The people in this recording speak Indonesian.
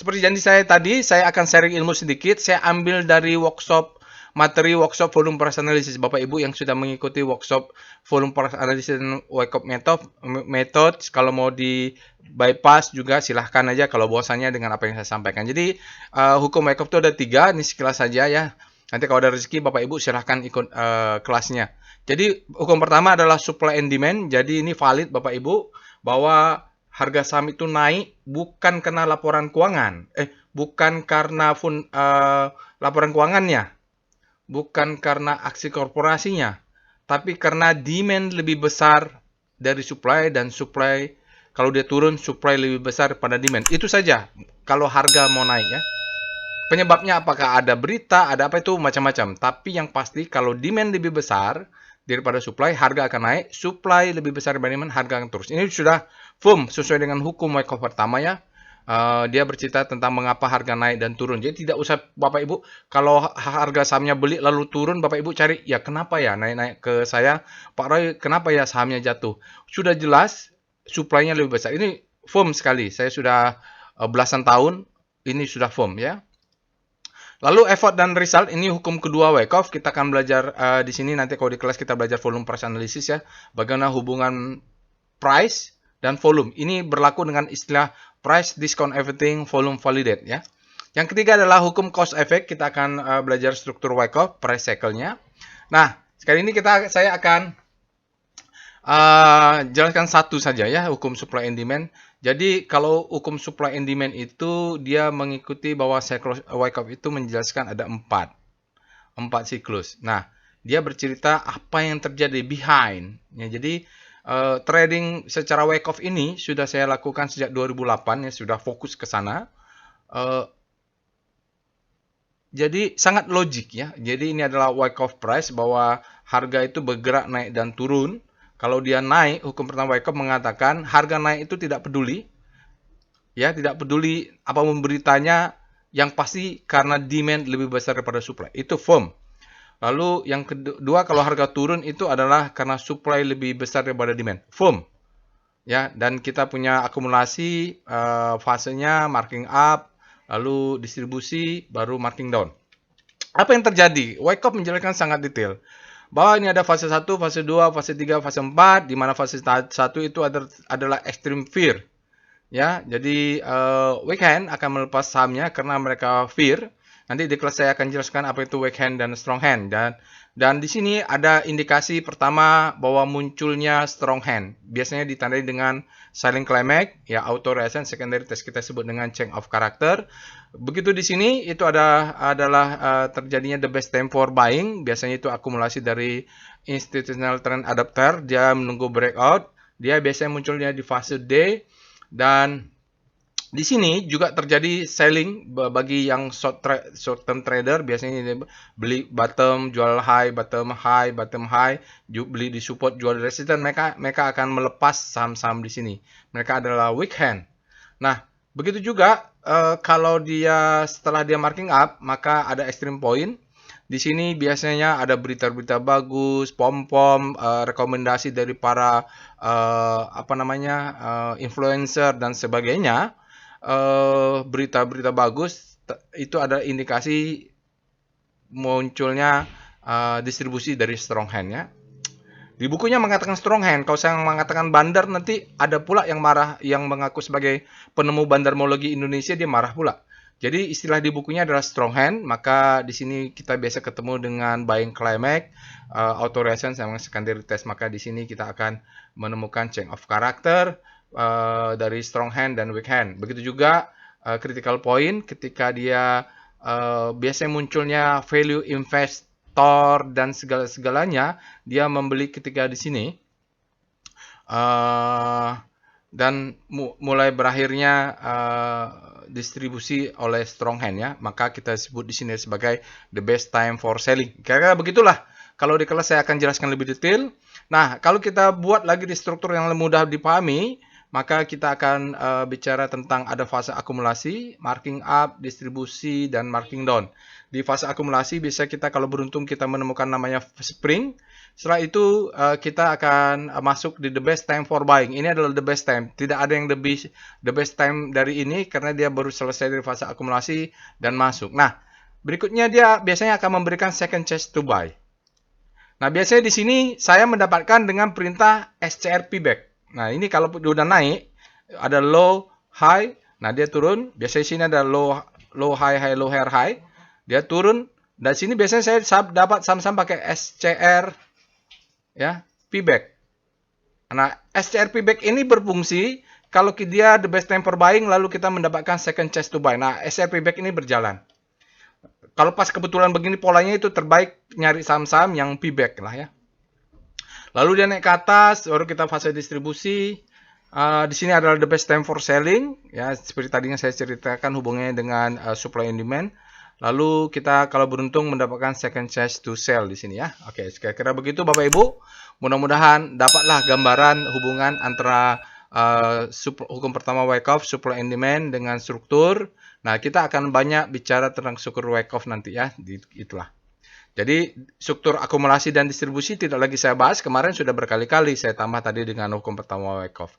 seperti janji saya tadi, saya akan sharing ilmu sedikit. Saya ambil dari materi workshop volume price analysis. Bapak Ibu yang sudah mengikuti workshop volume price analysis dan Wyckoff method, kalau mau di bypass juga silahkan aja kalau bosannya dengan apa yang saya sampaikan. Jadi hukum Wyckoff itu ada 3, ini sekilas saja ya. Nanti kalau ada rezeki Bapak Ibu silahkan ikut kelasnya. Jadi hukum pertama adalah supply and demand. Jadi ini valid Bapak Ibu bahwa harga saham itu naik bukan karena laporan keuangan, bukan karena laporan keuangannya, bukan karena aksi korporasinya, tapi karena demand lebih besar dari supply, dan supply kalau dia turun, supply lebih besar pada demand. Itu saja kalau harga mau naik ya. Penyebabnya apakah ada berita, ada apa itu macam-macam. Tapi yang pasti kalau demand lebih besar daripada supply, harga akan naik. Supply lebih besar daripada demand, harga akan terus. Ini sudah firm sesuai dengan hukum Wyckoff pertama ya. Dia bercerita tentang mengapa harga naik dan turun. Jadi tidak usah Bapak Ibu, kalau harga sahamnya beli lalu turun, Bapak Ibu cari, ya kenapa ya naik-naik ke saya, Pak Roy, kenapa ya sahamnya jatuh? Sudah jelas, supply-nya lebih besar. Ini firm sekali. Saya sudah belasan tahun, ini sudah firm ya. Lalu effort dan result, ini hukum kedua Wyckoff. Kita akan belajar di sini, nanti kalau di kelas kita belajar volume price analysis ya. Bagaimana hubungan price dan volume. Ini berlaku dengan istilah price, discount everything, volume validate ya. Yang ketiga adalah hukum cause effect. Kita akan belajar struktur Wyckoff, price cycle-nya. Nah, sekali ini saya akan jelaskan satu saja ya, hukum supply and demand. Jadi kalau hukum supply and demand itu dia mengikuti bahwa siklus Wyckoff itu menjelaskan ada 4 siklus. Nah, dia bercerita apa yang terjadi behind. Ya, jadi trading secara Wyckoff ini sudah saya lakukan sejak 2008 ya, sudah fokus ke sana. Jadi sangat logik ya. Jadi ini adalah Wyckoff price, bahwa harga itu bergerak naik dan turun. Kalau dia naik, hukum pertama Wyckoff mengatakan harga naik itu tidak peduli. Ya, tidak peduli apa beritanya, yang pasti karena demand lebih besar daripada supply. Itu firm. Lalu yang kedua, kalau harga turun itu adalah karena supply lebih besar daripada demand. Firm. Ya, dan kita punya akumulasi fasenya marking up, lalu distribusi, baru marking down. Apa yang terjadi? Wyckoff menjelaskan sangat detail bahwa ini ada fase 1, fase 2, fase 3, fase 4, di mana fase 1 itu adalah extreme fear. Ya, jadi weak hand akan melepas sahamnya karena mereka fear. Nanti di kelas saya akan jelaskan apa itu weak hand dan strong hand. Dan di sini ada indikasi pertama bahwa munculnya strong hand. Biasanya ditandai dengan silent climax, ya auto reaction, secondary test kita sebut dengan change of character. Begitu di sini itu adalah terjadinya the best time for buying. Biasanya itu akumulasi dari institutional trend adapter. Dia menunggu breakout. Dia biasanya munculnya di fase D. Dan di sini juga terjadi selling bagi yang short term trader. Biasanya beli bottom, jual high, bottom high, beli di support, jual di resistance. Mereka akan melepas saham-saham di sini. Mereka adalah weak hand. Nah, begitu juga kalau setelah dia marking up, maka ada extreme point. Di sini biasanya ada berita-berita bagus, pom-pom, rekomendasi dari para influencer dan sebagainya. Berita-berita bagus itu ada indikasi munculnya distribusi dari strong hand ya. Di bukunya mengatakan strong hand. Kalau saya mengatakan bandar, nanti ada pula yang marah, yang mengaku sebagai penemu bandarmologi Indonesia, dia marah pula. Jadi istilah di bukunya adalah strong hand. Maka di sini kita biasa ketemu dengan buying climax, auto reaction sama secondary test. Maka di sini kita akan menemukan change of character dari strong hand dan weak hand. Begitu juga critical point ketika dia biasanya munculnya value investor dan segala-segalanya, dia membeli ketika di sini. Dan mulai berakhirnya distribusi oleh strong hand ya, maka kita sebut di sini sebagai the best time for selling. Kira-kira begitulah. Kalau di kelas saya akan jelaskan lebih detail. Nah, kalau kita buat lagi di struktur yang mudah dipahami, maka kita akan bicara tentang ada fase akumulasi, marking up, distribusi, dan marking down. Di fase akumulasi bisa kita kalau beruntung kita menemukan namanya spring. Setelah itu kita akan masuk di the best time for buying. Ini adalah the best time. Tidak ada yang the best time dari ini karena dia baru selesai dari fase akumulasi dan masuk. Nah, berikutnya dia biasanya akan memberikan second chance to buy. Nah, biasanya di sini saya mendapatkan dengan perintah SCR pullback. Nah, ini kalau udah naik, ada low, high, nah dia turun. Biasanya di sini ada low, high, low, high. Dia turun. Dan sini biasanya saya dapat saham-saham pakai SCR ya, pullback. Nah, SCR pullback ini berfungsi kalau dia the best time for buying lalu kita mendapatkan second chance to buy. Nah, SCR pullback ini berjalan. Kalau pas kebetulan begini polanya itu terbaik nyari saham-saham yang pullback lah ya. Lalu dia naik ke atas, baru kita fase distribusi. Di sini adalah the best time for selling, ya seperti tadinya saya ceritakan hubungannya dengan supply and demand. Lalu kita kalau beruntung mendapatkan second chance to sell di sini ya. Oke, kira-kira begitu Bapak Ibu. Mudah-mudahan dapatlah gambaran hubungan antara hukum pertama Wyckoff, supply and demand dengan struktur. Nah, kita akan banyak bicara tentang struktur Wyckoff nanti ya, itulah. Jadi struktur akumulasi dan distribusi tidak lagi saya bahas, kemarin sudah berkali-kali saya tambah tadi dengan hukum pertama Wyckoff.